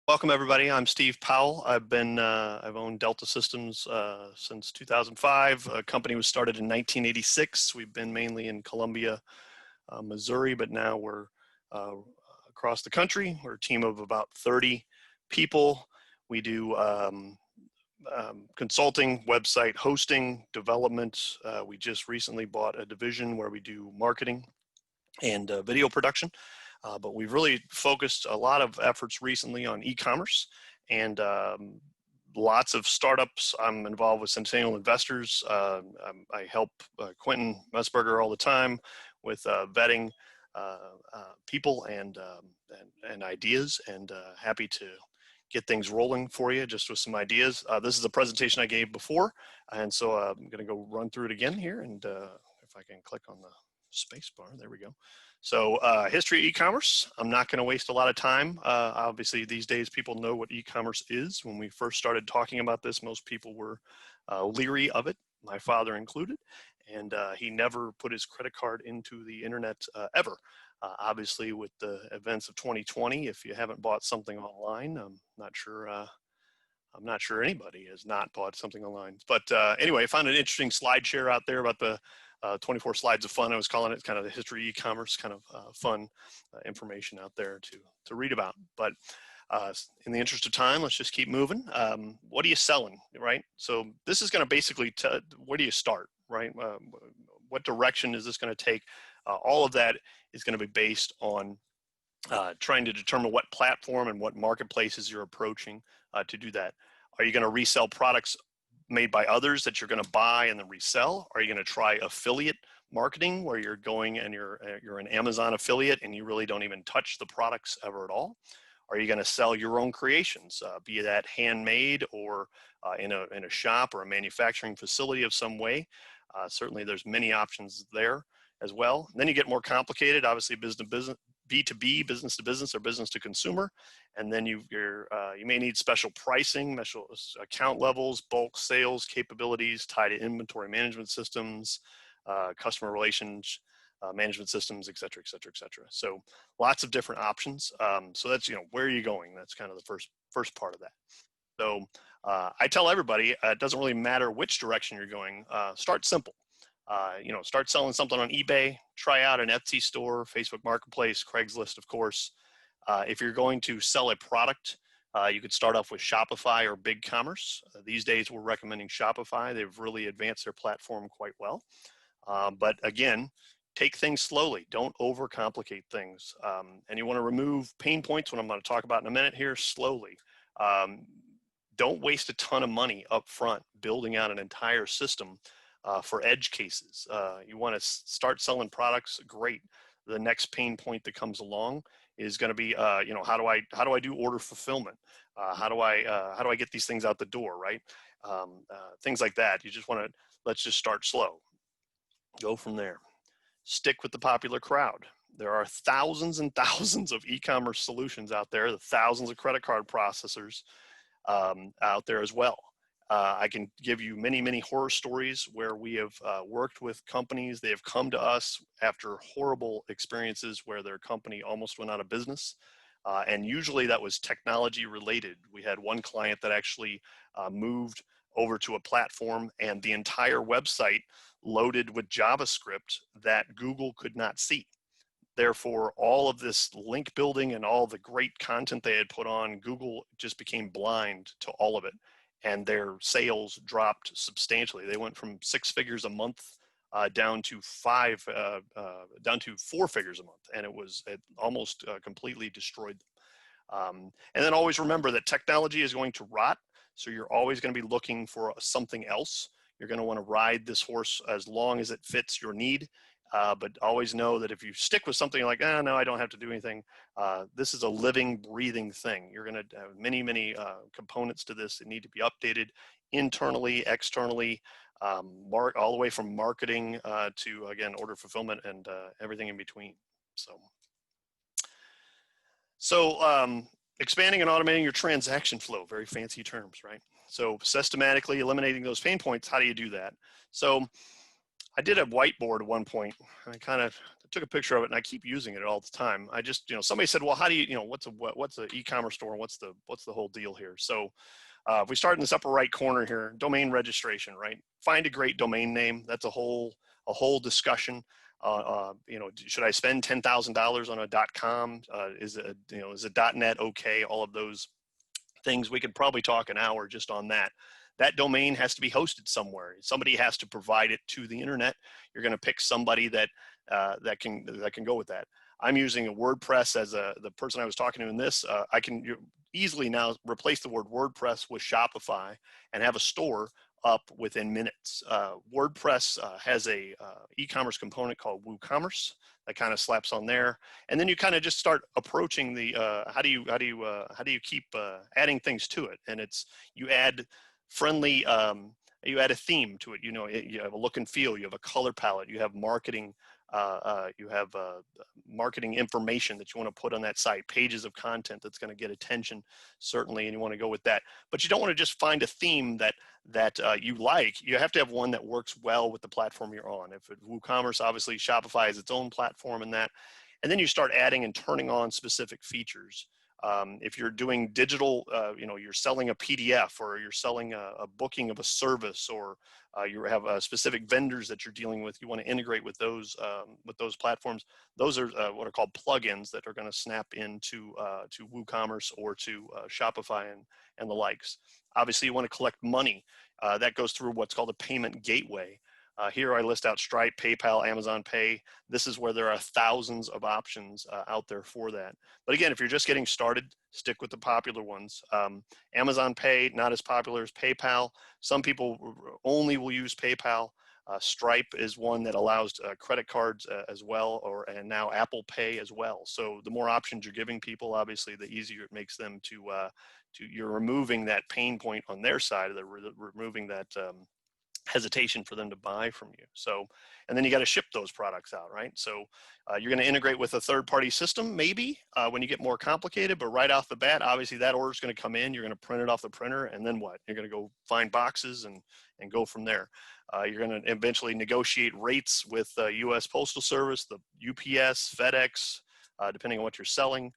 Welcome everybody. I'm Steve Powell. I've owned Delta Systems since 2005. A company was started in 1986. We've been mainly in Columbia, Missouri, but now we're across the country. We're a team of about 30 people. We do consulting, website hosting, development. We just recently bought a division where we do marketing and video production. But we've really focused a lot of efforts recently on e-commerce and lots of startups. I'm involved with Centennial Investors. I help Quentin Messberger all the time with vetting people and ideas, and happy to get things rolling for you just with some ideas. This is a presentation I gave before, and so I'm going to go run through it again here, and if I can click on the space bar, there we go. So history of e-commerce. I'm not going to waste a lot of time. Obviously, these days people know what e-commerce is. When we first started talking about this, most people were leery of it, my father included, and he never put his credit card into the internet ever. Obviously, with the events of 2020, if you haven't bought something online, I'm not sure anybody has not bought something online. But anyway, I found an interesting slide share out there about the 24 slides of fun. I was calling it kind of the history of e-commerce, kind of fun information out there to read about. But in the interest of time, let's just keep moving. What are you selling, right? So this is going to basically where do you start, right? What direction is this going to take? All of that is going to be based on trying to determine what platform and what marketplaces you're approaching to do that. Are you going to resell products made by others that you're going to buy and then resell? Are you going to try affiliate marketing where you're going and you're an Amazon affiliate and you really don't even touch the products ever at all? Are you going to sell your own creations, be that handmade or in a shop or a manufacturing facility of some way? Certainly there's many options there as well. And then you get more complicated, obviously business to business, B2B, business to business or business to consumer. And then you may need special pricing, special account levels, bulk sales capabilities tied to inventory management systems, customer relations management systems, et cetera, et cetera, et cetera. So lots of different options. So that's, where are you going? That's kind of the first part of that. So I tell everybody, it doesn't really matter which direction you're going. Start simple. Start selling something on eBay, try out an Etsy store, Facebook Marketplace, Craigslist, of course. If you're going to sell a product, you could start off with Shopify or BigCommerce. These days, we're recommending Shopify. They've really advanced their platform quite well. But again, take things slowly. Don't overcomplicate things. And you want to remove pain points, what I'm going to talk about in a minute here, slowly. Don't waste a ton of money up front building out an entire system for edge cases. You want to start selling products, great. The next pain point that comes along is going to be, how do I do order fulfillment? How do I get these things out the door, right? Things like that. You just want to, let's just start slow. Go from there. Stick with the popular crowd. There are thousands and thousands of e-commerce solutions out there, the thousands of credit card processors out there as well. I can give you many, many horror stories where we have worked with companies. They have come to us after horrible experiences where their company almost went out of business. And usually that was technology related. We had one client that actually moved over to a platform and the entire website loaded with JavaScript that Google could not see. Therefore, all of this link building and all the great content they had put on, Google just became blind to all of it. And their sales dropped substantially. They went from 6 figures a month down to 4 figures a month, and it almost completely destroyed them. And then always remember that technology is going to rot, so you're always going to be looking for something else. You're going to want to ride this horse as long as it fits your need. But always know that if you stick with something like, no, I don't have to do anything, this is a living, breathing thing. You're going to have many, many components to this that need to be updated internally, externally, all the way from marketing to, again, order fulfillment and everything in between. So expanding and automating your transaction flow, very fancy terms, right? So systematically eliminating those pain points, how do you do that? So I did a whiteboard at one point. I kind of took a picture of it, and I keep using it all the time. I just, somebody said, well, how do you, what's a e-commerce store? What's the whole deal here? So if we start in this upper right corner here, domain registration, right? Find a great domain name. That's a whole discussion. Should I spend $10,000 on a .com? Is it .net okay? All of those things. We could probably talk an hour just on that. That domain has to be hosted somewhere. Somebody has to provide it to the internet. You're going to pick somebody that can go with that. I'm using a WordPress as the person I was talking to in this. I can easily now replace the word WordPress with Shopify and have a store up within minutes. WordPress has a e-commerce component called WooCommerce that kind of slaps on there, and then you kind of just start approaching the how do you keep adding things to it, and you add friendly. You add a theme to it. You have a look and feel. You have a color palette. You have marketing. You have marketing information that you want to put on that site, pages of content that's going to get attention, certainly, and you want to go with that. But you don't want to just find a theme that you like. You have to have one that works well with the platform you're on. If it's WooCommerce, obviously Shopify has its own platform in that. And then you start adding and turning on specific features. If you're doing digital, you're selling a PDF, or you're selling a booking of a service, or you have specific vendors that you're dealing with, you want to integrate with those platforms. Those are what are called plugins that are going to snap into to WooCommerce or to Shopify and the likes. Obviously, you want to collect money. That goes through what's called a payment gateway. Here I list out Stripe, PayPal, Amazon Pay. This is where there are thousands of options out there for that. But again, if you're just getting started, stick with the popular ones. Amazon Pay, not as popular as PayPal. Some people only will use PayPal. Stripe is one that allows credit cards as well, and now Apple Pay as well. So the more options you're giving people, obviously, the easier it makes them to you're removing that pain point on their side. They're removing that hesitation for them to buy from you. So, and then you got to ship those products out, right? So you're going to integrate with a third-party system, maybe when you get more complicated, but right off the bat, obviously that order is going to come in, you're going to print it off the printer, and then what? You're going to go find boxes and go from there. You're going to eventually negotiate rates with U.S. Postal Service, the UPS, FedEx, depending on what you're selling.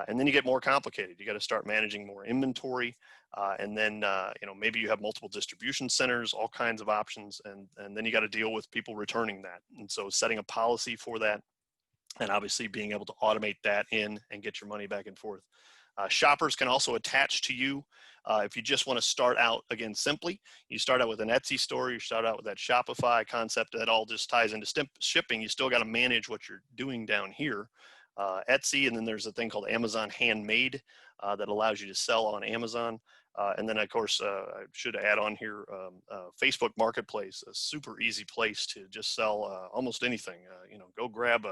And then you get more complicated. You got to start managing more inventory. And then, maybe you have multiple distribution centers, all kinds of options. And then you got to deal with people returning that. And so setting a policy for that, and obviously being able to automate that in and get your money back and forth. Shoppers can also attach to you. If you just want to start out, again, simply, you start out with an Etsy store, you start out with that Shopify concept, that all just ties into shipping. You still got to manage what you're doing down here. Etsy, and then there's a thing called Amazon Handmade that allows you to sell on Amazon. And then, of course, I should add on here Facebook Marketplace, a super easy place to just sell almost anything. Go grab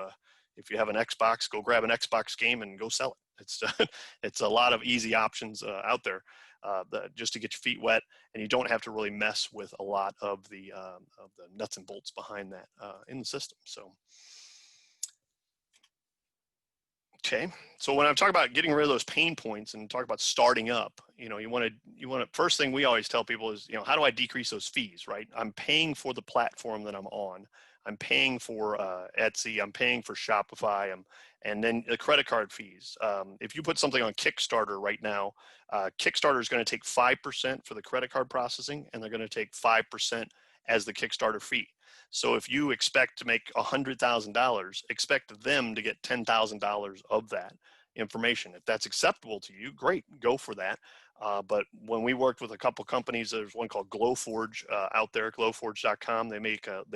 if you have an Xbox, go grab an Xbox game and go sell it. It's a lot of easy options out there just to get your feet wet, and you don't have to really mess with a lot of the nuts and bolts behind that in the system. So. Okay, so when I'm talking about getting rid of those pain points and talk about starting up, you want to first thing we always tell people is, how do I decrease those fees, right? I'm paying for the platform that I'm on. I'm paying for Etsy. I'm paying for Shopify. And then the credit card fees. If you put something on Kickstarter right now, Kickstarter is going to take 5% for the credit card processing, and they're going to take 5% as the Kickstarter fee. So if you expect to make $100,000, expect them to get $10,000 of that information. If that's acceptable to you, great, go for that. But when we worked with a couple companies, there's one called Glowforge out there, glowforge.com. They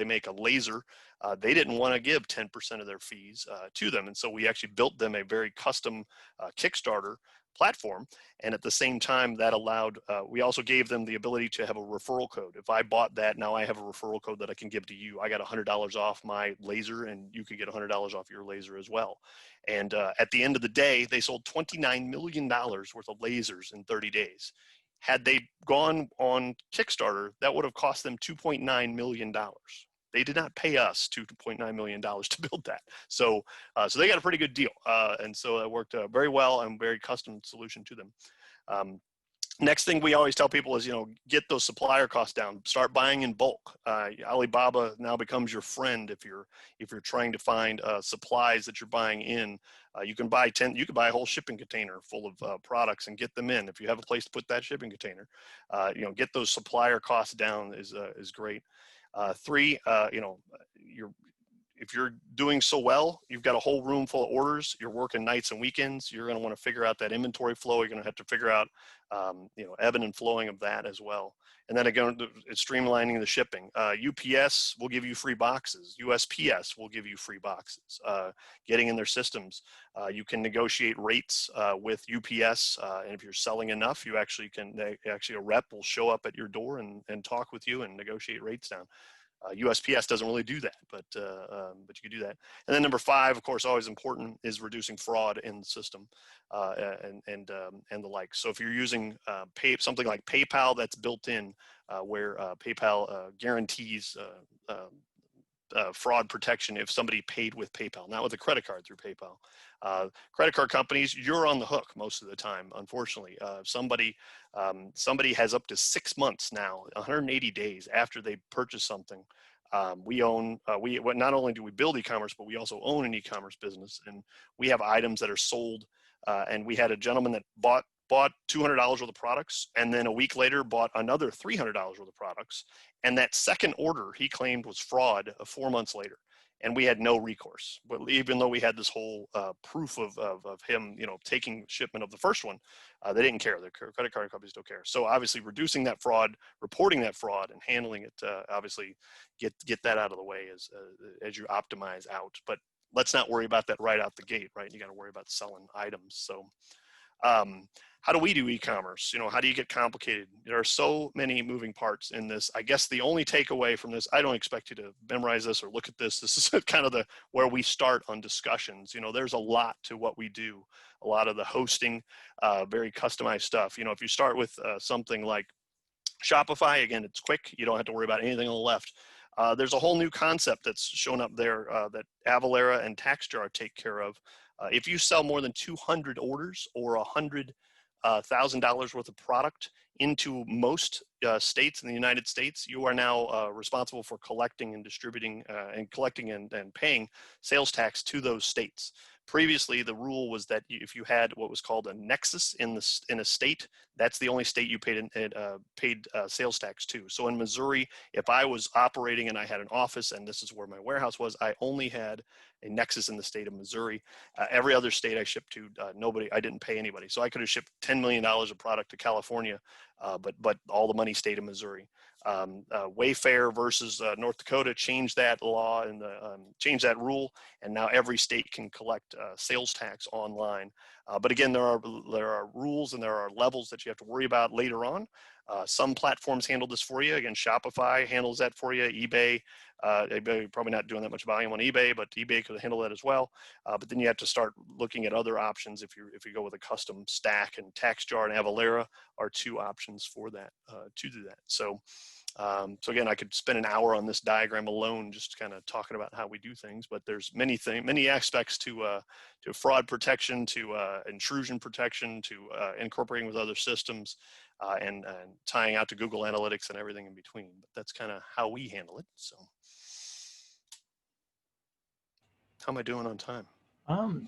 make a laser. They didn't want to give 10% of their fees to them, and so we actually built them a very custom Kickstarter platform. And at the same time, that allowed, we also gave them the ability to have a referral code. If I bought that, now I have a referral code that I can give to you. I got $100 off my laser, and you could get $100 off your laser as well. And at the end of the day, they sold $29 million worth of lasers in 30 days. Had they gone on Kickstarter, that would have cost them $2.9 million. They did not pay us $2.9 million to build that. So they got a pretty good deal. And so that worked very well, and very custom solution to them. Next thing we always tell people is, get those supplier costs down. Start buying in bulk. Alibaba now becomes your friend if you're trying to find supplies that you're buying in. You can buy a whole shipping container full of products and get them in. If you have a place to put that shipping container, get those supplier costs down is great. Three, if you're doing so well, you've got a whole room full of orders, you're working nights and weekends, you're going to want to figure out that inventory flow. You're going to have to figure out, ebbing and flowing of that as well. And then again, it's streamlining the shipping. UPS will give you free boxes. USPS will give you free boxes. Getting in their systems, you can negotiate rates with UPS, and if you're selling enough, you actually can. A rep will show up at your door and talk with you and negotiate rates down. USPS doesn't really do that, but you can do that. And then number 5, of course, always important, is reducing fraud in the system, and the like. So if you're using something like PayPal, that's built in, where PayPal guarantees fraud protection if somebody paid with PayPal, not with a credit card through PayPal. Credit card companies, you're on the hook most of the time, unfortunately. Somebody has up to 6 months now, 180 days after they purchase something. We own, not only do we build e-commerce, but we also own an e-commerce business, and we have items that are sold. And we had a gentleman that bought $200 worth of products, and then a week later bought another $300 worth of products. And that second order he claimed was fraud 4 months later. And we had no recourse. But even though we had this whole proof of him, taking shipment of the first one, they didn't care. The credit card companies don't care. So obviously reducing that fraud, reporting that fraud, and handling it, obviously get that out of the way as you optimize out. But let's not worry about that right out the gate, right? You got to worry about selling items. So how do we do e-commerce? How do you get complicated? There are so many moving parts in this. I guess the only takeaway from this, I don't expect you to memorize this or look at this. This is kind of where we start on discussions. There's a lot to what we do. A lot of the hosting, very customized stuff. If you start with something like Shopify, again, it's quick. You don't have to worry about anything on the left. There's a whole new concept that's shown up there that Avalara and TaxJar take care of. If you sell more than 200 orders or $100,000 worth of product into most states in the United States, you are now responsible for collecting and distributing and paying sales tax to those states. Previously, the rule was that if you had what was called a nexus in a state, that's the only state you paid sales tax to. So in Missouri, if I was operating and I had an office and this is where my warehouse was, I only had a nexus in the state of Missouri. Every other state I shipped to, I didn't pay anybody. So I could have shipped $10 million of product to California, but all the money stayed in Missouri. Wayfair versus North Dakota changed that law and changed that rule, and now every state can collect sales tax online. But again, there are rules and there are levels that you have to worry about later on. Some platforms handle this for you. Again, Shopify handles that for you. eBay, probably not doing that much volume on eBay, but eBay could handle that as well. But then you have to start looking at other options if you go with a custom stack, and TaxJar and Avalara are 2 options for that to do that. So again, I could spend an hour on this diagram alone, just kind of talking about how we do things. But there's many aspects to fraud protection, to intrusion protection, to incorporating with other systems, and tying out to Google Analytics and everything in between. But that's kind of how we handle it. So, how am I doing on time?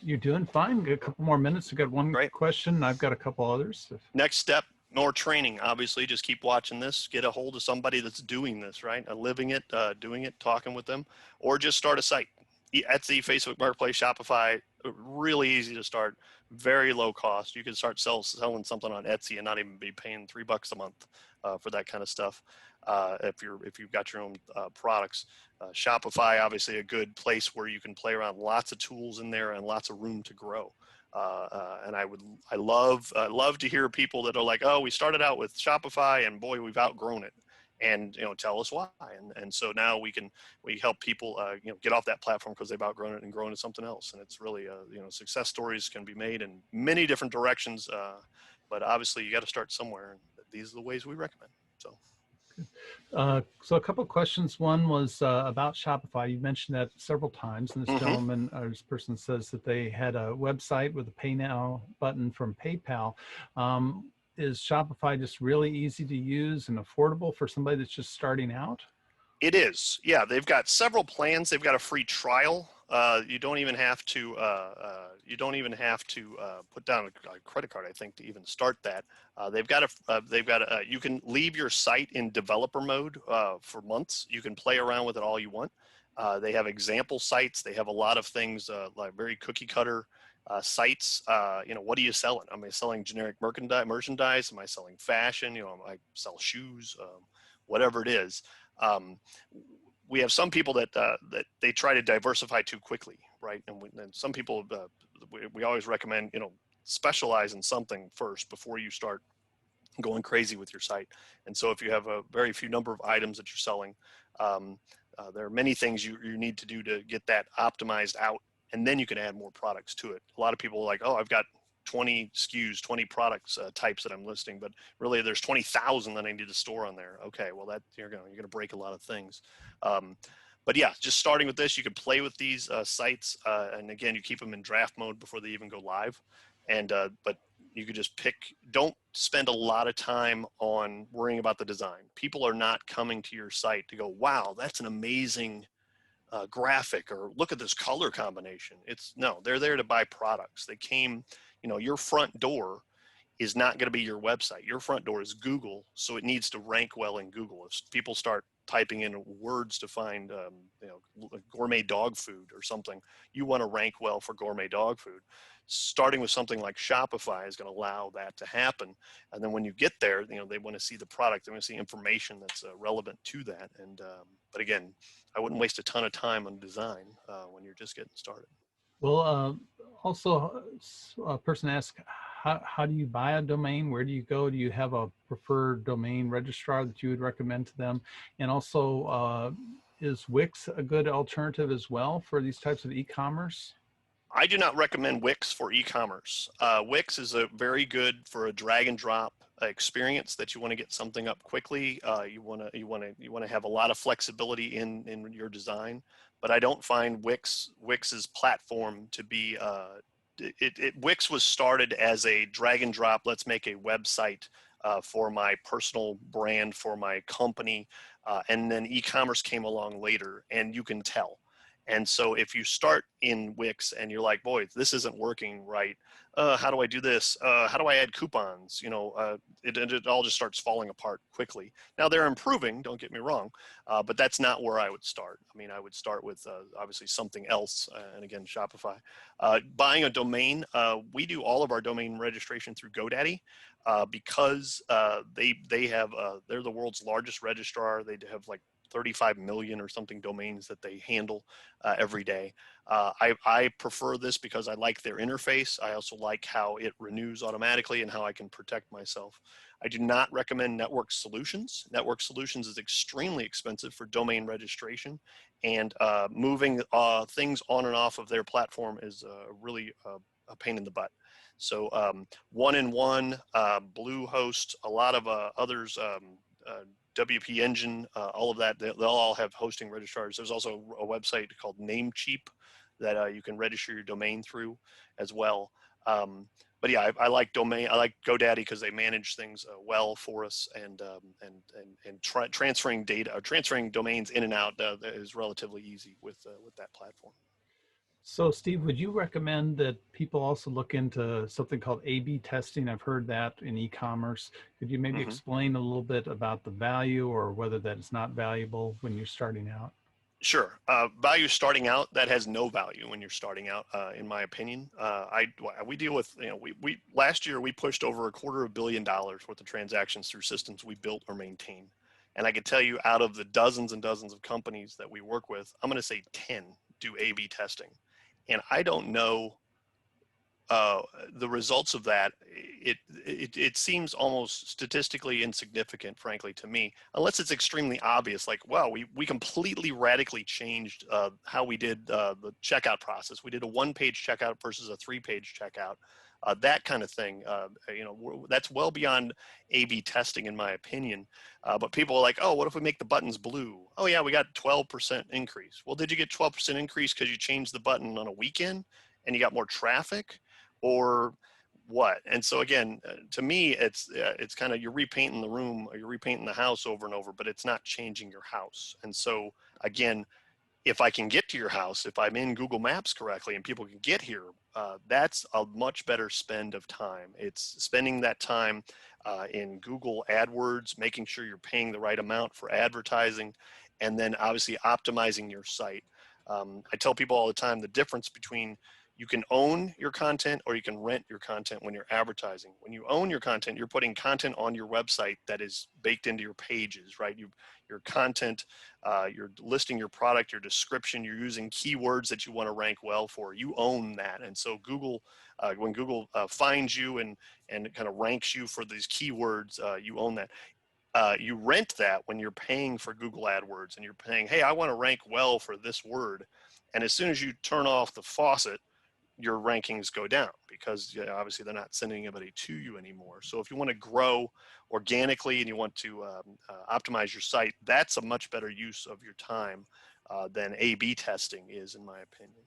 You're doing fine. Got a couple more minutes. We've got one Great. question. I've got a couple others. Next step, more training. Obviously, just keep watching this. Get a hold of somebody that's doing this, right? Living it, doing it, talking with them, or just start a site. Etsy, Facebook Marketplace, Shopify, really easy to start, very low cost. You can start selling something on Etsy and not even be paying $3 a month for that kind of stuff. If you've got your own products. Shopify, obviously a good place where you can play around, lots of tools in there and lots of room to grow. And I love to hear people that are like, oh, we started out with Shopify and boy, we've outgrown it. And tell us why. And so now we help people get off that platform because they've outgrown it and grown to something else. And it's really success stories can be made in many different directions, but obviously you got to start somewhere. And these are the ways we recommend. So a couple of questions. One was about Shopify. You mentioned that several times, and this gentleman or this person says that they had a website with a Pay Now button from PayPal. is Shopify just really easy to use and affordable for somebody that's just starting out? It is. Yeah, they've got several plans. They've got a free trial. You don't even have to. Put down a credit card, I think, to even start that. They've got a. You can leave your site in developer mode for months. You can play around with it all you want. They have example sites. They have a lot of things like very cookie cutter sites. What are you selling? Am I selling generic merchandise? Am I selling fashion? I sell shoes, whatever it is. We have some people that they try to diversify too quickly, right? And some people, we always recommend, specialize in something first before you start going crazy with your site. And so if you have a very few number of items that you're selling, there are many things you need to do to get that optimized out, and then you can add more products to it. A lot of people are like, oh, I've got 20 SKUs, 20 products types that I'm listing, but really there's 20,000 that I need to store on there. Okay, well that you're gonna break a lot of things. But yeah, just starting with this, you can play with these sites, and again, you keep them in draft mode before they even go live. And but you could just pick. Don't spend a lot of time on worrying about the design. People are not coming to your site to go, wow, that's an amazing graphic, or look at this color combination. No, they're there to buy products. They came, your front door is not going to be your website. Your front door is Google, so it needs to rank well in Google. If people start typing in words to find, gourmet dog food or something, you want to rank well for gourmet dog food. Starting with something like Shopify is going to allow that to happen. And then when you get there, they want to see the product. They want to see information that's relevant to that. And but again, I wouldn't waste a ton of time on design when you're just getting started. Well, also, a person asks, how do you buy a domain? Where do you go? Do you have a preferred domain registrar that you would recommend to them? And also, is Wix a good alternative as well for these types of e-commerce? I do not recommend Wix for e-commerce. Wix is a very good for a drag and drop experience that you want to get something up quickly. You want to have a lot of flexibility in your design, but I don't find Wix's platform to be. Wix was started as a drag and drop. Let's make a website for my personal brand, for my company, and then e-commerce came along later, and you can tell. And so if you start in Wix and you're like, boy, this isn't working right. How do I do this? How do I add coupons? It all just starts falling apart quickly. Now they're improving, don't get me wrong, but that's not where I would start. I mean, I would start with obviously something else, and again, Shopify. Buying a domain, we do all of our domain registration through GoDaddy because they're the world's largest registrar. They have like 35 million or something domains that they handle every day. I prefer this because I like their interface. I also like how it renews automatically and how I can protect myself. I do not recommend Network Solutions. Network Solutions is extremely expensive for domain registration, and moving things on and off of their platform is really a pain in the butt. So 1&1, Bluehost, a lot of others, WP Engine, all of that, they'll all have hosting registrars. There's also a website called Namecheap that you can register your domain through as well. But yeah, I like GoDaddy because they manage things well for us, and transferring data, or transferring domains in and out is relatively easy with that platform. So Steve, would you recommend that people also look into something called A/B testing? I've heard that in e-commerce. Could you maybe explain a little bit about the value, or whether that is not valuable when you're starting out? Sure. Value starting out, that has no value when you're starting out, in my opinion. We deal with, we last year we pushed over $250 million worth of transactions through systems we built or maintain. And I can tell you, out of the dozens and dozens of companies that we work with, I'm going to say 10 do A/B testing. And I don't know the results of that. It seems almost statistically insignificant, frankly, to me, unless it's extremely obvious. Like, wow, we completely radically changed how we did the checkout process. We did a one-page checkout versus a three-page checkout. That kind of thing. That's well beyond A/B testing, in my opinion. But people are like, oh, what if we make the buttons blue? Oh yeah, we got 12% increase. Well, did you get 12% increase because you changed the button on a weekend and you got more traffic? Or what. And so again, to me, it's kind of, you're repainting the room or you're repainting the house over and over, but it's not changing your house. And so again, if I can get to your house, if I'm in Google Maps correctly and people can get here, that's a much better spend of time. It's spending that time in Google AdWords, making sure you're paying the right amount for advertising, and then obviously optimizing your site. I tell people all the time the difference between, you can own your content or you can rent your content when you're advertising. When you own your content, you're putting content on your website that is baked into your pages, right? Your content, you're listing your product, your description, you're using keywords that you want to rank well for. You own that. And so Google, when Google finds you and kind of ranks you for these keywords, you own that. You rent that when you're paying for Google AdWords and you're paying, hey, I want to rank well for this word. And as soon as you turn off the faucet, your rankings go down because obviously they're not sending anybody to you anymore. So if you want to grow organically and you want to optimize your site, that's a much better use of your time than A/B testing is, in my opinion.